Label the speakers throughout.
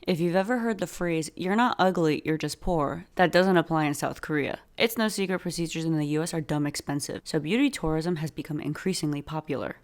Speaker 1: If you've ever heard the phrase, "you're not ugly, you're just poor," that doesn't apply in South Korea. It's no secret procedures in the US are dumb expensive, so beauty tourism has become increasingly popular.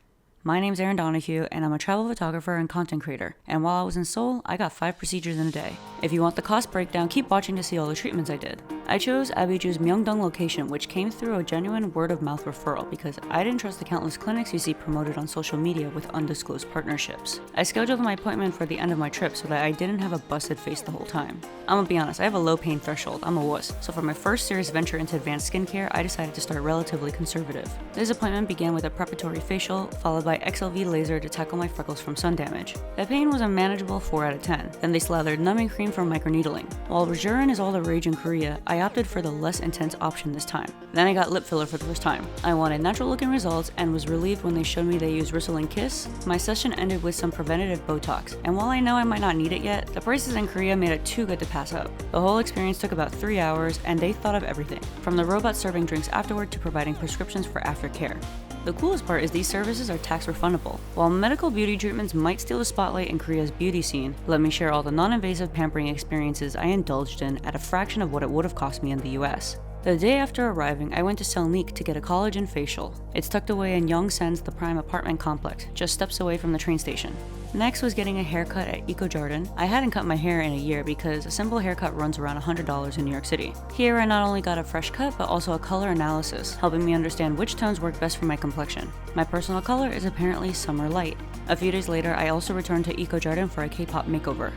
Speaker 1: My name's Aaron Donahue, and I'm a travel photographer and content creator, and while I was in Seoul, I got 5 procedures in a day. If you want the cost breakdown, keep watching to see all the treatments I did. I chose Abijou's Myeongdong location, which came through a genuine word-of-mouth referral because I didn't trust the countless clinics you see promoted on social media with undisclosed partnerships. I scheduled my appointment for the end of my trip so that I didn't have a busted face the whole time. I'm gonna be honest, I have a low pain threshold, I'm a wuss, so for my first serious venture into advanced skincare, I decided to start relatively conservative. This appointment began with a preparatory facial, followed by XLV laser to tackle my freckles from sun damage. The pain was a manageable 4 out of 10. Then they slathered numbing cream for microneedling. While Rejurin is all the rage in Korea, I opted for the less intense option this time. Then I got lip filler for the first time. I wanted natural looking results and was relieved when they showed me they used Restylane Kiss. My session ended with some preventative Botox, and while I know I might not need it yet, the prices in Korea made it too good to pass up. The whole experience took about 3 hours, and they thought of everything, from the robot serving drinks afterward to providing prescriptions for aftercare. The coolest part is these services are tax refundable. While medical beauty treatments might steal the spotlight in Korea's beauty scene, let me share all the non-invasive pampering experiences I indulged in at a fraction of what it would have cost me in the US. The day after arriving, I went to Selnik to get a collagen facial. It's tucked away in Yongsan's The Prime apartment complex, just steps away from the train station. Next was getting a haircut at Eco Jardin. I hadn't cut my hair in a year because a simple haircut runs around $100 in New York City. Here I not only got a fresh cut but also a color analysis, helping me understand which tones work best for my complexion. My personal color is apparently summer light. A few days later, I also returned to Eco Jardin for a K-pop makeover.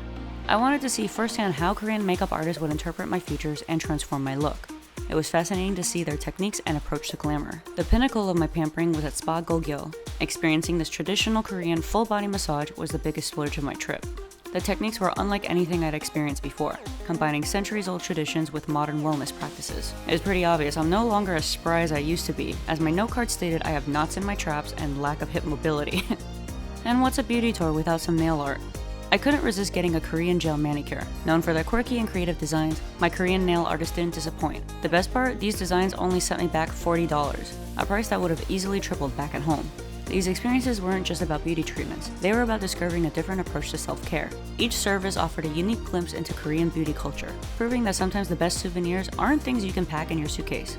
Speaker 1: I wanted to see firsthand how Korean makeup artists would interpret my features and transform my look. It was fascinating to see their techniques and approach to glamour. The pinnacle of my pampering was at Spa Gogyo. Experiencing this traditional Korean full-body massage was the biggest splurge of my trip. The techniques were unlike anything I'd experienced before, combining centuries-old traditions with modern wellness practices. It was pretty obvious I'm no longer as spry as I used to be, as my note card stated I have knots in my traps and lack of hip mobility. And what's a beauty tour without some nail art? I couldn't resist getting a Korean gel manicure. Known for their quirky and creative designs, my Korean nail artist didn't disappoint. The best part, these designs only sent me back $40, a price that would have easily tripled back at home. These experiences weren't just about beauty treatments, they were about discovering a different approach to self-care. Each service offered a unique glimpse into Korean beauty culture, proving that sometimes the best souvenirs aren't things you can pack in your suitcase.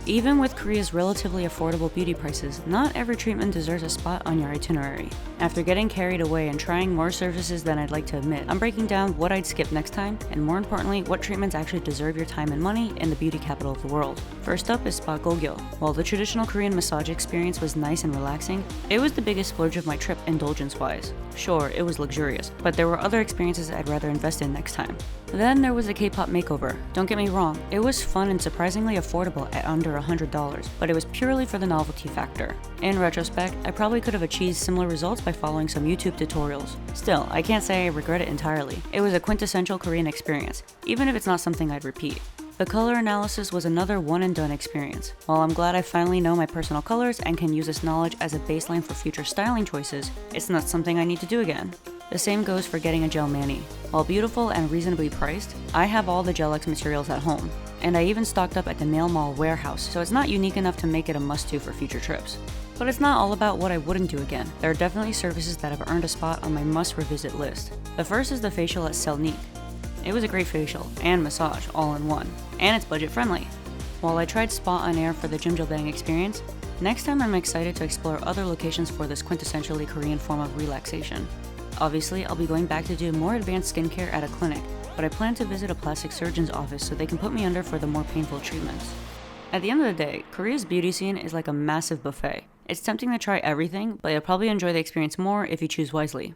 Speaker 1: Even with Korea's relatively affordable beauty prices, not every treatment deserves a spot on your itinerary. After getting carried away and trying more services than I'd like to admit, I'm breaking down what I'd skip next time, and more importantly, what treatments actually deserve your time and money in the beauty capital of the world. First up is Spa Gogyo. While the traditional Korean massage experience was nice and relaxing, it was the biggest splurge of my trip indulgence-wise. Sure, it was luxurious, but there were other experiences I'd rather invest in next time. Then there was a K-pop makeover. Don't get me wrong, it was fun and surprisingly affordable at under $100, but it was purely for the novelty factor. In retrospect, I probably could have achieved similar results by following some YouTube tutorials. Still, I can't say I regret it entirely. It was a quintessential Korean experience, even if it's not something I'd repeat. The color analysis was another one-and-done experience. While I'm glad I finally know my personal colors and can use this knowledge as a baseline for future styling choices, it's not something I need to do again. The same goes for getting a gel mani. While beautiful and reasonably priced, I have all the Gel X materials at home, and I even stocked up at the Nail Mall warehouse, so it's not unique enough to make it a must-do for future trips. But it's not all about what I wouldn't do again. There are definitely services that have earned a spot on my must-revisit list. The first is the facial at Selnik. It was a great facial and massage all in one, and it's budget-friendly. While I tried Spa on Air for the Jimjil Bang experience, next time I'm excited to explore other locations for this quintessentially Korean form of relaxation. Obviously, I'll be going back to do more advanced skincare at a clinic, but I plan to visit a plastic surgeon's office so they can put me under for the more painful treatments. At the end of the day, Korea's beauty scene is like a massive buffet. It's tempting to try everything, but you'll probably enjoy the experience more if you choose wisely.